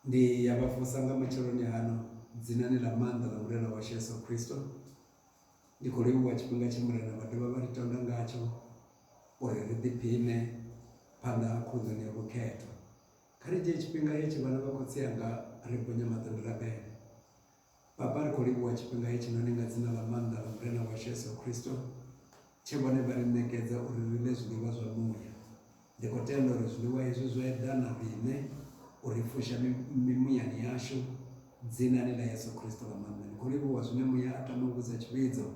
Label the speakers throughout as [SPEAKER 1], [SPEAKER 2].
[SPEAKER 1] ndi yabafusanga matsheloni hano dzinani la maanḓa la murena wa Yesu Kristo. Ndi khou livhuwa tshifhinga tshe murena vha dovha vha ri tonda ngatsho uri ri ḓiphine phanḓa ha khuzani ya vhukhetho. Kha ri dzhie tshifhinga hetshi vhana vha khotsi anga ri gonya maṱoni rabele. Papa ri khou livhuwa tshifhinga hetshi noni nga dzina ḽa maanḓa la murena wa Yesu Kristo tshe vhone vha ri ṋekedza uri ri ḽe zwiḽiwa zwa muya. Ndi khou tenda uri zwiḽiwa hezwi zwo eḓana riṋe uri fusha mimuyani yashu dzinani ḽa Yesu Kristo nga maanḓa. Ndi khou livhuwa zwine muya a tama u vhudza tshivhidzo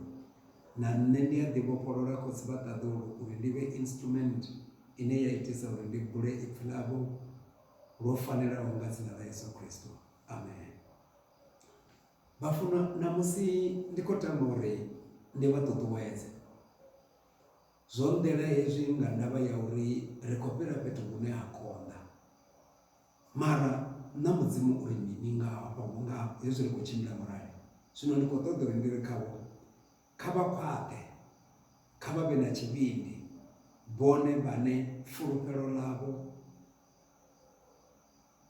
[SPEAKER 1] na nṋe ndi a ḓivhofholola khotsi vha ṱaḓulu uri ndi vhe instrument ine ya itisa uri ndi bule ipfhi ḽavho lwo fanelaho nga dzina ḽa Yesu Kristo. Amen. Vhafuna namusi ndi khou tama uri ndi vha ṱuṱuwedze zwo nḓela hezwi nga ndavha ya uri ri khou fhira fhethu hune ha konḓa, mara na mudzimu uri mini nga hezwi ri khou tshimbila mulayo. Zwino ndi khou ṱoḓa uri ndi ri khavho kha vha khwaṱhe, kha vha vhe na tshivhindi, vhone vhane fulufhelo ḽavho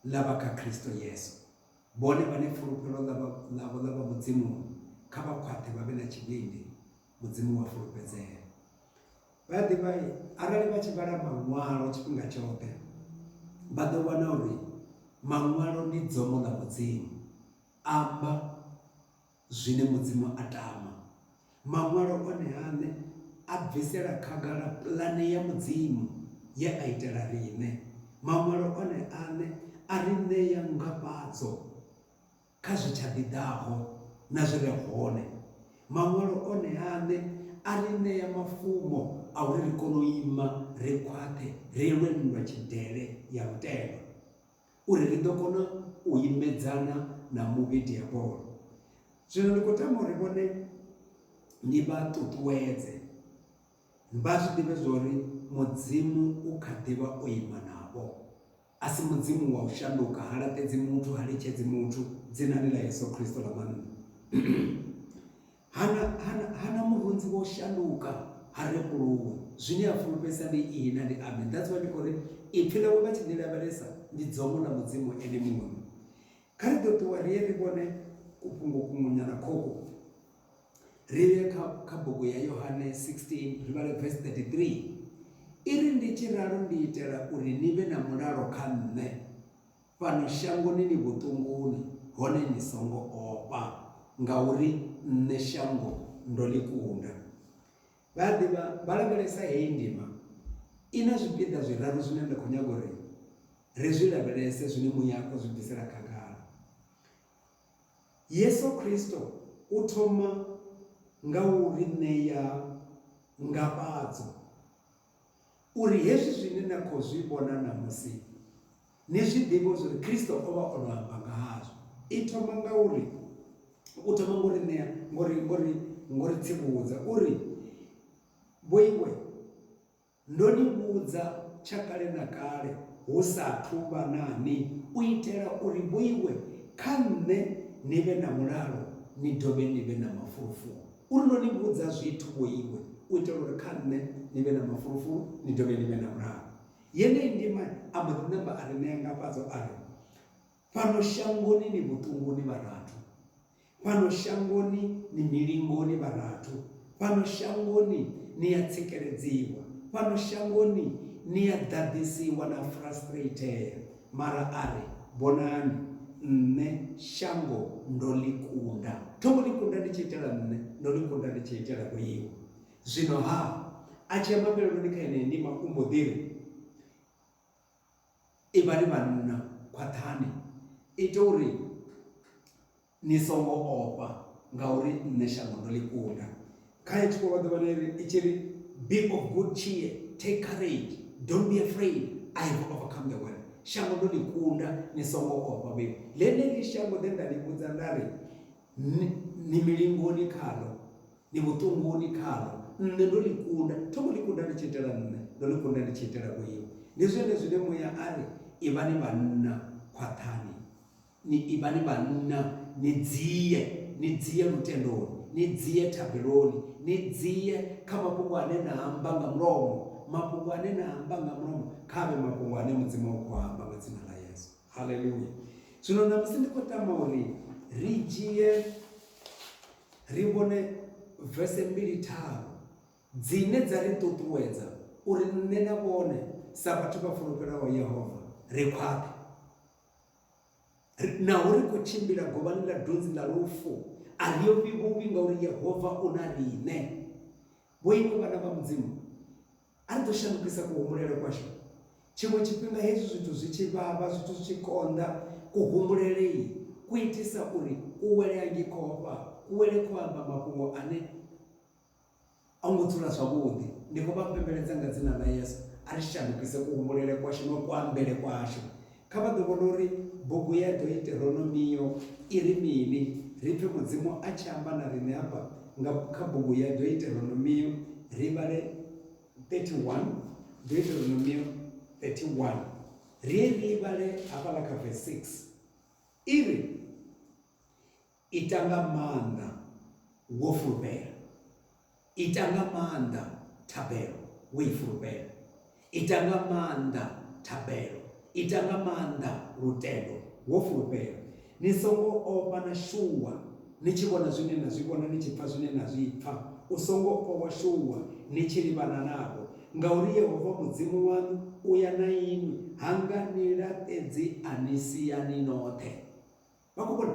[SPEAKER 1] ḽa vha kha Kristo Yesu, vhone vhane fulufhelo ḽavho ḽa vha mudzimuni. Kha vha khwaṱhe vha vhe na tshivhindi, mudzimu wa fulufhedzea. Vha a ḓivha arali vha tshi vhala maṅwalo tshifhinga tshoṱhe vha ḓo wana uri maṅwalo ndi dzomo ḽa mudzimu, amba zwine mudzimu a tama. Maṅwalo one aṋe a bvisela khagala puḽane ya mudzimu ye a itela riṋe. Maṅwalo one aṋe a ri ṋea ngafhadzo kha zwi tsha ḓiḓaho na zwi re hone. Maṅwalo one aṋe a ri ṋea mafumo a uri ri kone u ima ri khwaṱhe, ri lwe nndwa tshidele ya mutengo, uri ri ḓo kona u imedzana na muvhi diabolo. Zwino ndi khou tama uri vhone ndi vha ṱuṱuwedze, vha zwi ḓivhe zwori mudzimu u kha ḓivha o ima navho. A si mudzimu wa u shanduka, ha laṱedzi muthu, ha litshedzi muthu, dzinani ḽa Yesu Kristo ḽa maanḓa. hana murunzi wo shanduka, ha repuluwe. Zwine a fulufhesa ndi ina ndi amen. That's why ndi khou ri ipfhi ḽawe vha tshi ḽi lavhelesa ndi dzomo ḽa mudzimu ene muṅwe. Kha ri ḓo ṱuwa ri ye ri vhone kufhungo kumunyana khokho. Ri ye kha bugu ya Yohane 16 ri vhale verse 33. Iri ndi tshi ralo ndi itela uri ni vhe na mulalo kha nṋe, fhano shangoni ni vhuṱunguni, hone ni songo ofha, ngauri nṋe shango ndo ḽi kunda. Vha ḓivha vha lavhelesa heyi ndima i na zwipiḓa zwiraru zwine nda khou nyaga uri ri zwi lavhelese, zwine muya a khou zwi bvisela khagala. Yesu Kristo u thoma nga u ri ṋea ngafhadzo uri hezwi zwine na khou zwi vhona namusi ni zwi ḓivhe zwori Kristo o vha o no amba nga hazwo. I thoma nga uri u thoma ngori ṋea ngori tsivhudza uri vhoiwe ndo ni vhudza tsha kale na kale hu sathu vha nani, u itela uri vhoiwe kha nṋe ni vhe na mulalo, ni dovhe ni vhe na mafulufulo. Uri ndo ni vhudza zwithu vhoiwe u itela uri kha nṋe ni vhe na mafulufulo, ni dovhe ni vhe na mulalo. Yeneyi ndima a mbo ḓi namba a ri ṋea ngafhadzo a ri, fhano shangoni ni vhuṱunguni vharathu, fhano shangoni ni milingoni vharathu, fhano shangoni ni ya tsikeledziwa, fhano shangoni ni ya ḓaḓisiwa na frustratea, mara a ri vhonani nṋe shango ndo ḽi kunda. Thongo ḽi kunda ndi tshi itela nṋe, ndo ḽi kunda ndi tshi itela vhoiwe. Zwino a tshi ya mafheleloni kha yeneyi ndima u mbo ḓi ri, i vha ni vhanna khwaṱhani, ita uri ni songo ofha, ngauri nṋe shango ndo ḽi kunda. Kha ye thikho vha ḓo vhana iri i tshi ri, be of good cheer, take courage, don't be afraid, I have overcome the world. Shango ndo ḽi kunda, ni songo ofha vheiwe. Ḽeneḽi shango ḽe nda ḽi vhudza nda ri ni milingoni khaḽo, ni vhuṱunguni khaḽo, nṋe ndo ḽi kunda. Thongo ḽi kunda ndi tshi itela nṋe, ndo ḽi kunda ndi tshi itela vhoiwe. Ndi zwone zwine muya a ri, i vha ni vhanna khwaṱhani, i vha ni vhanna, ni dziye lutendoni, ni dziye thabeloni, ni dziye kha mafhungo ane na amba nga mulomo. Mafhungo ane na amba nga mulomo kha vhe mafhungo ane mudzimu wa khou amba nga dzina ḽa Yesu. Haleluya. Zwino na musi ndi khou tama uri ri dzhie ri vhone vese 2-3 dzine dza ri ṱuṱuwedza uri nṋe na vhone sa vhathu vha fulufhelaho Yehova ri khwaṱhe, naho ri khou tshimbila govhani ḽa dunzi ḽa lufu a ri yo vhivhuvi ngauri Yehova u na riṋe. Vho iṅwe vhana vha mudzimu, a ri ḓo shandukisa kuhumbulele kwashu. Tshiṅwe tshifhinga hezwi zwithu zwi tshi vhavha, zwithu zwi tshi konḓa, kuhumbulele ku itisa uri u wele hangei khofha, u wele khou amba mafhungo ane a ngo dzula zwavhuḓi. Ndi khou vha pembeledza nga dzina ḽa Yesu, a ri shandukise kuhumbulele kwashu no kuambele kwashu. Kha vha ḓo vhona uri bugu ya Deuteronomio i ri mini, ri pfhe mudzimu a tshi amba na riṋe hafha nga kha bugu ya Deuteronomio, ri vhale 31, Deuteronomio 31, ri vhale hafhaḽa kha verse 6. Iri ita nga maanḓa wo fulufhela, ita nga maanḓa thabelo wo i fulufhela, ita nga maanḓa thabelo, ita nga maanḓa lutendo wo fulufhela. Ni songo ofha na shuwa ni tshi vhona zwine na zwi vhona, ni tshi pfha zwine na zwi pfha. U songo ofha shuwa ni tshi livhana navho, ngauri Yehova mudzimu waṋu u ya na iṅwi, hanga ni laṱedzi a ni sia ni noṱhe. Vha khou vhona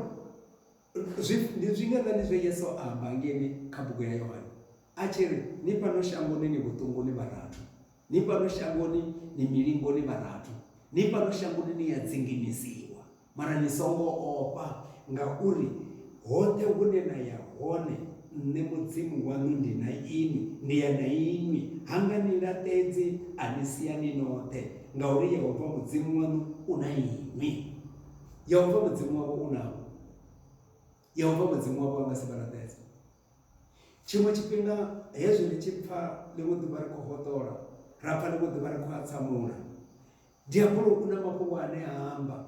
[SPEAKER 1] ndi zwingaḓani zwe Yesu amba ngeni kha bugu ya Yohana, a tshi ri ni fhano shangoni ni vhuṱunguni vharathu, ni fhano shangoni ni milingoni vharathu, ni fhano shangoni ni ya dzinginisiwa, mara ni songo ofha, ngauri hoṱhe hune na ya hone nṋe mudzimu waṋu ndi na iṅwi, ndi ya na iṅwi, hanga ni laṱedzi a ni sia ni noṱhe, ngauri Yehova mudzimu waṋu u na iṅwi. Yehova mudzimu wavho u navho, Yehova mudzimu wavho a nga si vha laṱedze. Tshiṅwe tshifhinga hezwi ri tshi pfha ḽiṅwe ḓuvha ri khou hoṱola, ra pfha ḽiṅwe ḓuvha ri khou atsamula, diabolo u na mafhungo ane a amba,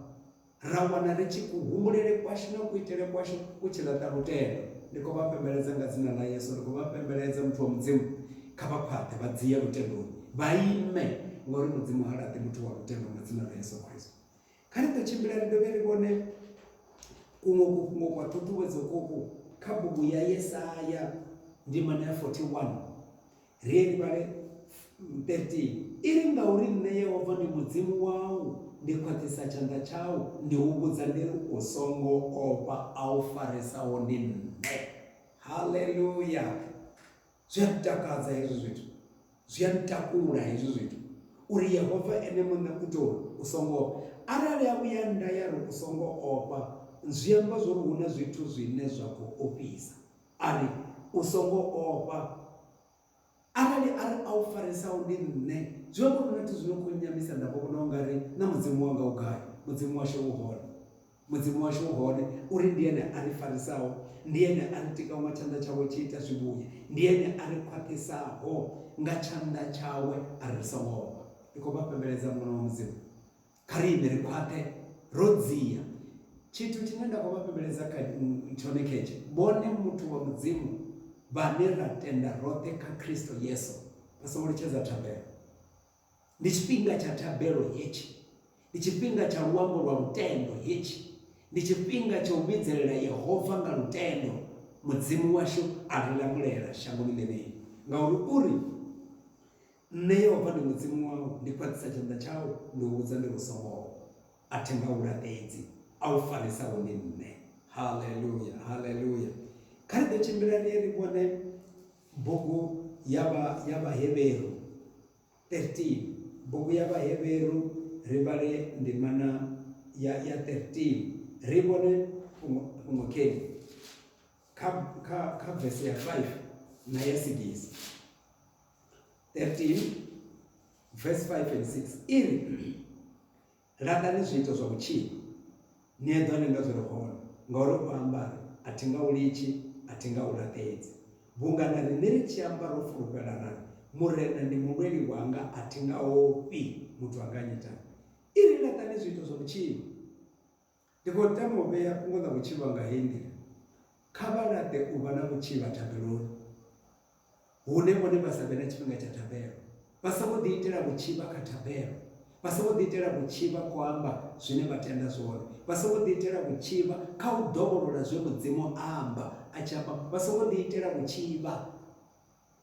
[SPEAKER 1] ra wana ri tshi kuhumbulele kwashu na kuitele kwashu ku tshi laṱa lutendo. Ndi khou vha pembeledza nga dzina ḽa Yesu, ndi khou vha pembeledza muthu wa mudzimu, kha vha khwaṱhe vha dzia lutendoni, vha ime, ngauri mudzimu ha laṱi muthu wa lutendo nga dzina ḽa Yesu Kristo. Kha ri ḓo tshimbila ri dovhe ri vhone kuṅwe kufhungo kwa ṱhuṱhuwedzo kuku kha bugu ya Yesaya ndimana ya 41, ri vhale 13. Iri ngauri nṋe Yehova ndi mudzimu wau, ndi khwaṱhisa tshanḓa tshau, ndi u vhudza ndi ri u songo ofha, a u faresaho ndi nṋe. Haleluya! Zwi a ntakadza hezwi zwithu, zwi a ntakula hezwi zwithu, uri Yehova ene muṋe u tori u songo ofha. Arali a vhuya nda ya ri u songo ofha, zwi amba zwori hu na zwithu zwine zwa khou ofhisa. Ari u songo ofha, arali a u farisaho ndi nṋe, zwi amba uri na zwithu zwino khou nyamisa, nda vhona u nga ri na mudzimu wanga u gai. Mudzimu washu u hone, mudzimu washu u hone, uri ndi ene a ri farisaho, ndi ene a ri tikaho nga tshanḓa tshawe tshi ita zwivhuya, ndi ene a ri khwaṱhisaho nga tshanḓa tshawe a ri songo ofha. Ndi khou vha pembeledza mwana wa mudzimu, kha ri ime ri khwaṱhe ro dzia. Tshithu tshine nda khou vha pembeledza kha tshone khetshe, vhone muthu wa mudzimu vhane ra tenda roṱhe kha Kristo Yesu, vha songo litshedza thabelo. Ndi tshifhinga tsha thabelo hetshi, ndi tshifhinga tsha luambo lwa lutendo hetshi, ndi tshifhinga tsha u vhidzelela Yehova nga lutendo. Mudzimu washu a ri lamulela shangoni ḽeneḽi, ngauri uri nṋe Yehova ndi mudzimu wau, ndi khwaṱhisa tshanḓa tshau, ndi u vhudza ndi ri u songo ofha, a thi nga u laṱedzi, a u farisaho ndi nṋe. Haleluya, haleluya! Kha ri ḓo tshimbila ri vhone bugu ya Vhaheberu 13, bugu ya Vhaheberu ri vhale ndimana ya 13, ri vhone fhungo kheni kha verse ya 5 na ya 6. 13 verse 5 and 6, iri laṱani zwiito zwa vhutshilo, ni eḓane nga zwi re hone, ngauri u ambara a thi nga u litshi, a thi nga u laṱedzi. Vhunga na riṋe ri tshi amba ro fulufhelana, murena ndi mulweli wanga, a thi nga ofhi, muthu anga nyitani. Iri laṱani zwiito zwa vhutshilo. Ndi khou tama u vhea fhungo ḽa vhutshilo nga heyi nḓila, kha vha laṱe u vha na vhutshilo thabeloni, hune vhone vha sa vhe na tshifhinga tsha thabelo, vha songo ḓi itela vhutshilo kha thabelo, vha songo ḓi itela vhutshivha kho amba zwine vha tenda zwone, vha songo ḓi itela vhutshivha kha u dovholola zwe mudzimu amba a tshi amba, vha songo ḓi itela vhutshivha.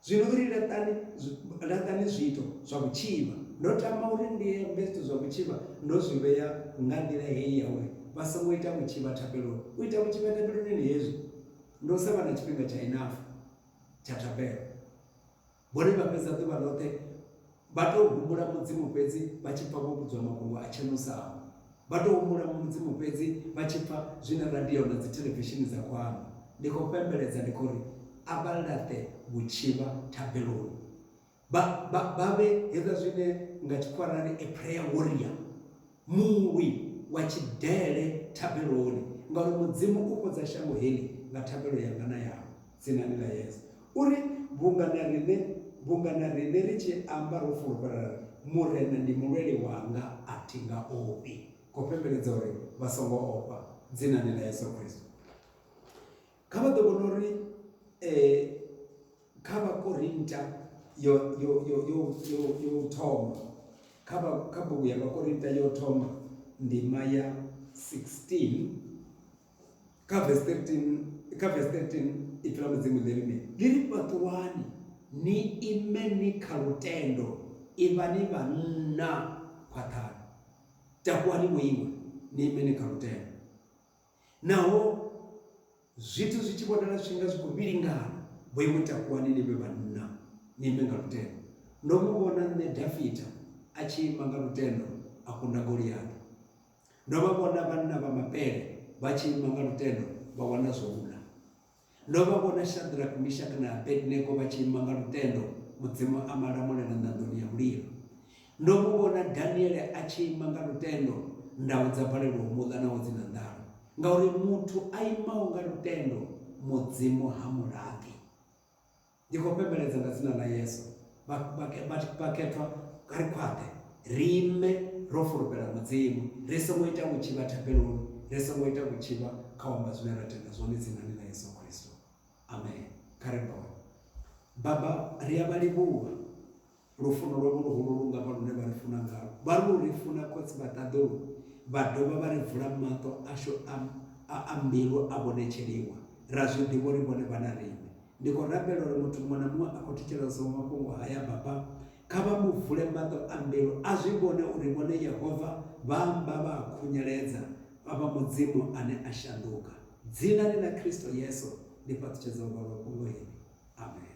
[SPEAKER 1] Zwino uri laṱani zwiito zwa vhutshivha, ndo tama uri ndi ambe zwithu zwa vhutshivha ndo zwi vhea nga nḓila heyi ya uri vha songo ita vhutshivha thabeloni. U ita vhutshivha thabeloni ndi hezwi, ndo sa vha na tshifhinga tsha enough tsha thabelo. Vhone vha fhedza ḓuvha ḽoṱhe vha tou humbula mudzimu fhedzi vha tshi pfa vho vhudzwa mafhungo a tshenusaho, vha tou humbula mudzimu fhedzi vha tshi pfa zwine radio na dzi televishini dza khou amba. Ndi khou pembeledza ndi khou ri a vha laṱe vhutshivha thabeloni, vha vhe hezwa zwine nga tshikhuwani a prayer warrior, muwi wa tshidele thabeloni, ngauri mudzimu u fhodza shango heḽi nga thabelo yanga na yawe dzinani ḽa Yesu. Uri vhunga na riṋe ri tshi amba ro fulufhela murena ndi mulweli wanga a thi nga ofhi. Khou pembeledza uri vha songo ofha dzinani ḽa Yesu Kristo. Kha vha ḓo vhona uri kha Vhakorinta yo thoma, kha bugu ya Vhakorinta yo thoma ndima ya 16 kha verse 13 ipfela mudzimu ḽiri fhaṱuwani ni ime ni kha lutendo, ivhani vhanna khwaṱhani. Takuwani muiwe ni ime ni kha lutendo, naho zwithu zwi tshi vhonala zwinga zwi khou vhilingana, vho iwe takuwani ni vhe vhanna ni ime nga lutendo. Ndo mu vhona nṋe Dafita a tshi ima nga lutendo a kunda Goliathi. Ndo vha vhona vhanna vha mapele vha tshi ima nga lutendo vha wana zwo hula. Ndo vha vhona Shadrach, Meshach na Abednego vha tshi ima nga lutendo mudzimu a malamulela nḓandoni ya mulilo. Ndo mu vhona Daniele a tshi ima nga lutendo ndau dza balelwa u muḽa naho dzina nḓala, ngauri muthu a imaho nga lutendo mudzimu ha mulaṱi. Ndi khou pembeledza nga dzina ḽa Yesu vhakhetha ri khwaṱhe ri ime ro fulufhela mudzimu, ri songo ita vhutshivha thabeloni, ri songo ita vhutshivha kha u amba zwine ra tenda zwone dzinani ḽa Yesu Kristo. Amen. Kha ri bone. Baba, ri a vha livhuwa lufuno lwavho luhulu lu nga vha lune vha ri funa ngalo. Vha ri ri funa khotsi vha ṱaḓulu, vha dovha vha ri vula maṱo ashu a mbilu a vhonetsheliwa. Ra zwi ḓivha uri vhone vha na riṋe. Ndi khou rabela uri muthu muṅwe na muṅwe a khou thetshelesa mafhungo haya Baba, kha vha mu vule maṱo a mbilu a zwi vhone uri vhone Yehova vha amba vha a khunyeledza, vha vha mudzimu ane a shanduka. Dzinani ḽa Kristo Yesu ndi fhaṱutshedza u vha mafhungo hili. Amen.